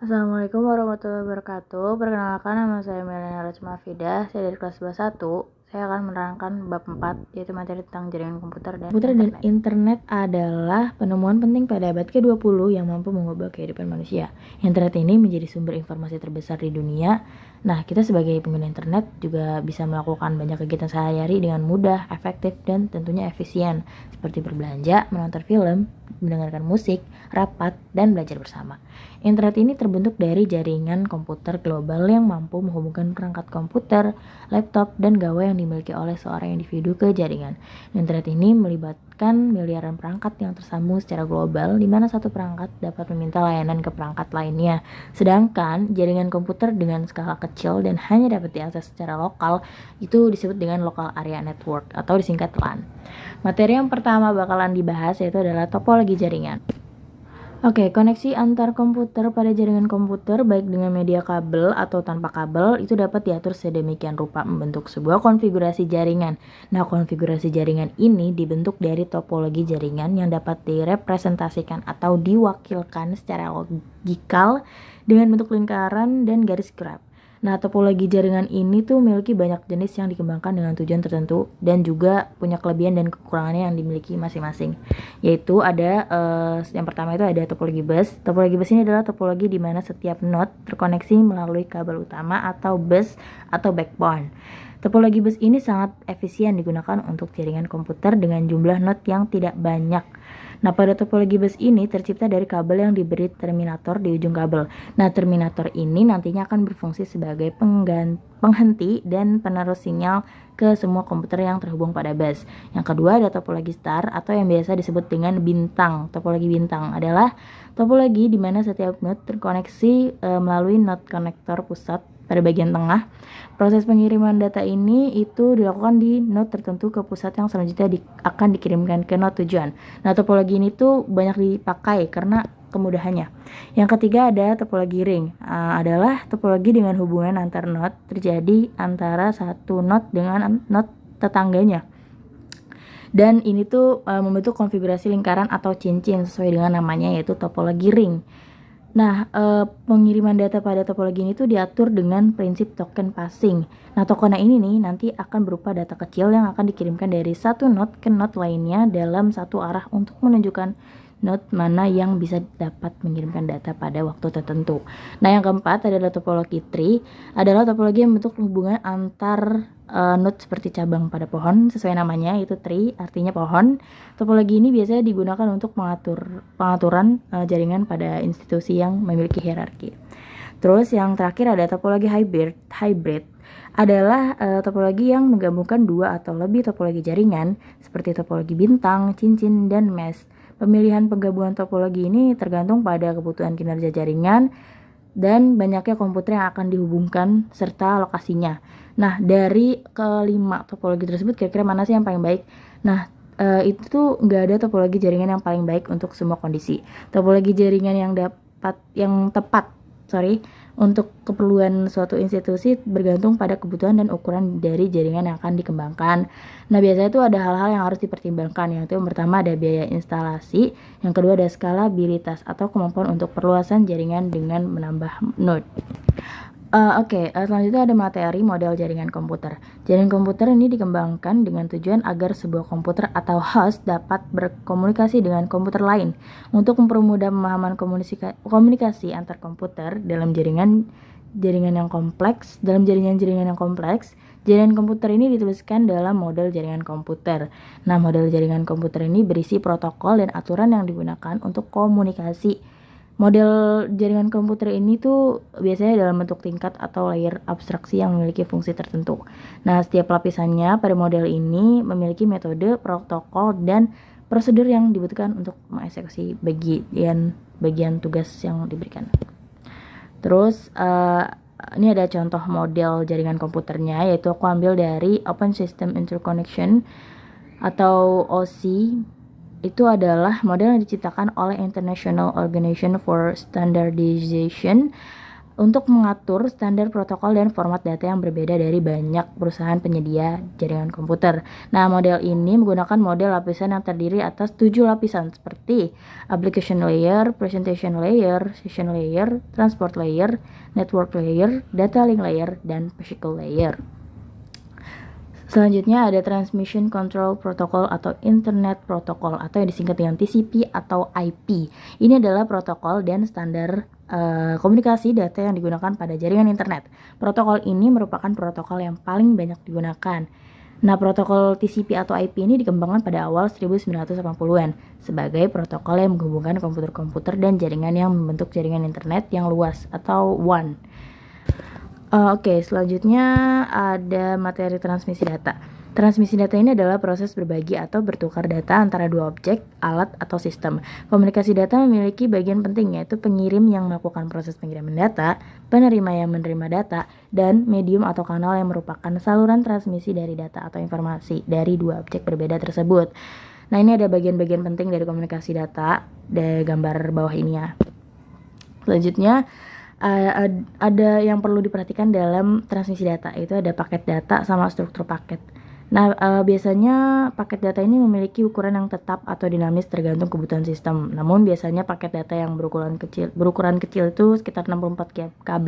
Assalamualaikum warahmatullahi wabarakatuh. Perkenalkan, nama saya Melena Rachma Fida. Saya dari kelas 11 1. Saya akan menerangkan bab 4, yaitu materi tentang jaringan komputer dan internet adalah penemuan penting pada abad ke-20 yang mampu mengubah kehidupan manusia. Internet ini menjadi sumber informasi terbesar di dunia. Nah, kita sebagai pengguna internet juga bisa melakukan banyak kegiatan sehari-hari dengan mudah, efektif, dan tentunya efisien, seperti berbelanja, menonton film, mendengarkan musik, rapat, dan belajar bersama. Internet ini terbentuk dari jaringan komputer global yang mampu menghubungkan perangkat komputer, laptop, dan gawai yang dimiliki oleh seorang individu ke jaringan. Internet ini melibatkan miliaran perangkat yang tersambung secara global, di mana satu perangkat dapat meminta layanan ke perangkat lainnya. Sedangkan jaringan komputer dengan skala kecil dan hanya dapat diakses secara lokal itu disebut dengan local area network atau disingkat LAN. Materi yang pertama bakalan dibahas yaitu adalah topologi jaringan. Oke, koneksi antar komputer pada jaringan komputer baik dengan media kabel atau tanpa kabel itu dapat diatur sedemikian rupa membentuk sebuah konfigurasi jaringan. Nah, konfigurasi jaringan ini dibentuk dari topologi jaringan yang dapat direpresentasikan atau diwakilkan secara logikal dengan bentuk lingkaran dan garis gerak. Nah, topologi jaringan ini tuh memiliki banyak jenis yang dikembangkan dengan tujuan tertentu dan juga punya kelebihan dan kekurangannya yang dimiliki masing-masing. Yaitu ada yang pertama itu ada topologi bus. Topologi bus ini adalah topologi di mana setiap node terkoneksi melalui kabel utama atau bus atau backbone. Topologi bus ini sangat efisien digunakan untuk jaringan komputer dengan jumlah node yang tidak banyak. Nah, pada topologi bus ini tercipta dari kabel yang diberi terminator di ujung kabel. Nah, terminator ini nantinya akan berfungsi sebagai penghenti dan penerus sinyal ke semua komputer yang terhubung pada bus. Yang kedua ada topologi star atau yang biasa disebut dengan bintang. Topologi bintang adalah topologi di mana setiap node terkoneksi melalui node konektor pusat pada bagian tengah. Proses pengiriman data ini itu dilakukan di node tertentu ke pusat yang selanjutnya akan dikirimkan ke node tujuan. Nah, topologi ini tuh banyak dipakai karena kemudahannya. Yang ketiga ada topologi ring. Adalah topologi dengan hubungan antar node terjadi antara satu node dengan node tetangganya. Dan ini tuh membentuk konfigurasi lingkaran atau cincin sesuai dengan namanya yaitu topologi ring. Nah, pengiriman data pada topologi ini tuh diatur dengan prinsip token passing. Nah, token ini nih nanti akan berupa data kecil yang akan dikirimkan dari satu node ke node lainnya dalam satu arah untuk menunjukkan node mana yang bisa dapat mengirimkan data pada waktu tertentu. Nah, yang keempat adalah topologi tree, adalah topologi yang bentuk hubungan antar node seperti cabang pada pohon, sesuai namanya yaitu tree, artinya pohon. Topologi ini biasanya digunakan untuk pengaturan jaringan pada institusi yang memiliki hierarki. Terus yang terakhir ada topologi hybrid adalah topologi yang menggabungkan dua atau lebih topologi jaringan seperti topologi bintang, cincin, dan mesh. Pemilihan penggabungan topologi ini tergantung pada kebutuhan kinerja jaringan dan banyaknya komputer yang akan dihubungkan serta lokasinya. Nah, dari kelima topologi tersebut kira-kira mana sih yang paling baik? Nah, itu tuh nggak ada topologi jaringan yang paling baik untuk semua kondisi. Topologi jaringan yang tepat untuk keperluan suatu institusi bergantung pada kebutuhan dan ukuran dari jaringan yang akan dikembangkan. Nah, biasanya itu ada hal-hal yang harus dipertimbangkan, yaitu yang pertama ada biaya instalasi, yang kedua ada skalabilitas atau kemampuan untuk perluasan jaringan dengan menambah node. Selanjutnya ada materi model jaringan komputer. Jaringan komputer ini dikembangkan dengan tujuan agar sebuah komputer atau host dapat berkomunikasi dengan komputer lain. Untuk mempermudah pemahaman komunikasi antar komputer dalam jaringan yang kompleks, jaringan komputer ini dituliskan dalam model jaringan komputer. Nah, model jaringan komputer ini berisi protokol dan aturan yang digunakan untuk komunikasi. Model jaringan komputer ini tuh biasanya dalam bentuk tingkat atau layer abstraksi yang memiliki fungsi tertentu. Nah, setiap lapisannya pada model ini memiliki metode, protokol, dan prosedur yang dibutuhkan untuk mengeksekusi bagian tugas yang diberikan. Terus, ini ada contoh model jaringan komputernya, yaitu aku ambil dari Open System Interconnection atau OSI. Itu adalah model yang diciptakan oleh International Organization for Standardization untuk mengatur standar protokol dan format data yang berbeda dari banyak perusahaan penyedia jaringan komputer. Nah, model ini menggunakan model lapisan yang terdiri atas 7 lapisan seperti application layer, presentation layer, session layer, transport layer, network layer, data link layer, dan physical layer. Selanjutnya ada Transmission Control Protocol atau Internet Protocol atau yang disingkat dengan TCP atau IP. Ini adalah protokol dan standar komunikasi data yang digunakan pada jaringan internet. Protokol ini merupakan protokol yang paling banyak digunakan. Nah, protokol TCP atau IP ini dikembangkan pada awal 1980-an sebagai protokol yang menghubungkan komputer-komputer dan jaringan yang membentuk jaringan internet yang luas atau WAN. Oke, selanjutnya ada materi transmisi data. Transmisi data ini adalah proses berbagi atau bertukar data antara dua objek, alat, atau sistem. Komunikasi data memiliki bagian penting, yaitu pengirim yang melakukan proses pengiriman data, penerima yang menerima data, dan medium atau kanal yang merupakan saluran transmisi dari data atau informasi dari dua objek berbeda tersebut. Nah, ini ada bagian-bagian penting dari komunikasi data, di gambar bawah ini ya. Selanjutnya, ada yang perlu diperhatikan dalam transmisi data, itu ada paket data sama struktur paket. Nah, biasanya paket data ini memiliki ukuran yang tetap atau dinamis tergantung kebutuhan sistem. Namun biasanya paket data yang berukuran kecil itu sekitar 64 KB.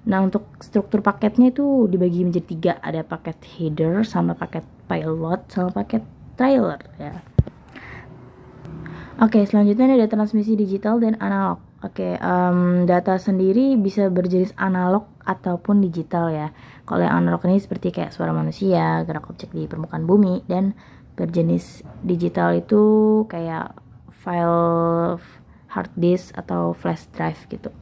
Nah, untuk struktur paketnya itu dibagi menjadi 3, ada paket header sama paket payload sama paket trailer ya. Oke, selanjutnya ada transmisi digital dan analog. Oke, data sendiri bisa berjenis analog ataupun digital ya. Kalau yang analog ini seperti kayak suara manusia, gerak objek di permukaan bumi, dan berjenis digital itu kayak file hard disk atau flash drive gitu.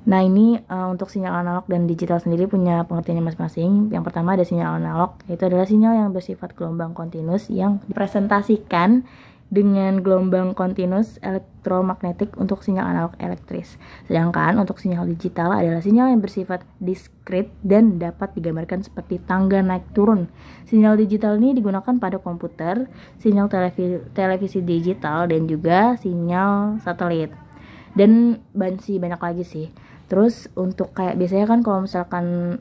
Nah, ini untuk sinyal analog dan digital sendiri punya pengertiannya masing-masing. Yang pertama ada sinyal analog, yaitu adalah sinyal yang bersifat gelombang kontinus yang dipresentasikan dengan gelombang kontinus elektromagnetik untuk sinyal analog elektris. Sedangkan untuk sinyal digital adalah sinyal yang bersifat diskrit dan dapat digambarkan seperti tangga naik turun. Sinyal digital ini digunakan pada komputer, sinyal televisi digital, dan juga sinyal satelit. Dan banyak lagi sih. Terus untuk kayak biasanya kan kalau misalkan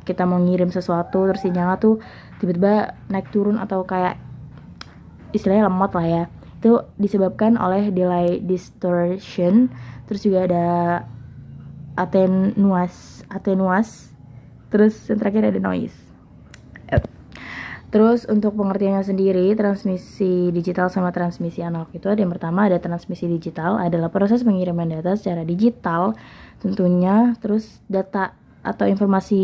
kita mau ngirim sesuatu terus sinyalnya tuh tiba-tiba naik turun atau kayak istilahnya lemot lah ya, itu disebabkan oleh delay distortion. Terus juga ada attenuas, terus yang terakhir ada noise. Terus untuk pengertiannya sendiri, transmisi digital sama transmisi analog itu ada yang pertama ada transmisi digital adalah proses pengiriman data secara digital tentunya. Terus data atau informasi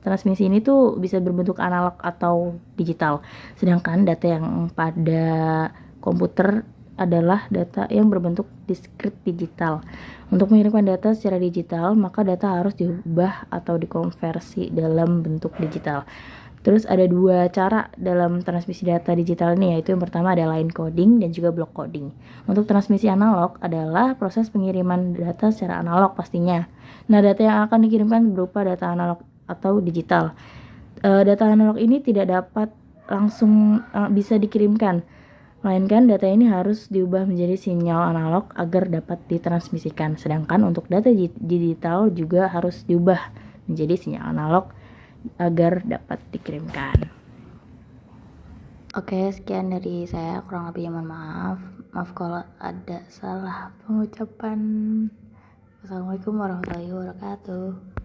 transmisi ini tuh bisa berbentuk analog atau digital. Sedangkan data yang pada komputer adalah data yang berbentuk diskrit digital. Untuk mengirimkan data secara digital, maka data harus diubah atau dikonversi dalam bentuk digital. Terus ada 2 cara dalam transmisi data digital ini, yaitu yang pertama ada line coding dan juga block coding. Untuk transmisi analog adalah proses pengiriman data secara analog pastinya. Nah, data yang akan dikirimkan berupa data analog atau digital. Data analog ini tidak dapat langsung bisa dikirimkan, melainkan data ini harus diubah menjadi sinyal analog agar dapat ditransmisikan. Sedangkan untuk data digital juga harus diubah menjadi sinyal analog agar dapat dikirimkan. Oke, sekian dari saya, kurang lebihnya mohon maaf. Maaf kalau ada salah pengucapan. Assalamualaikum warahmatullahi wabarakatuh.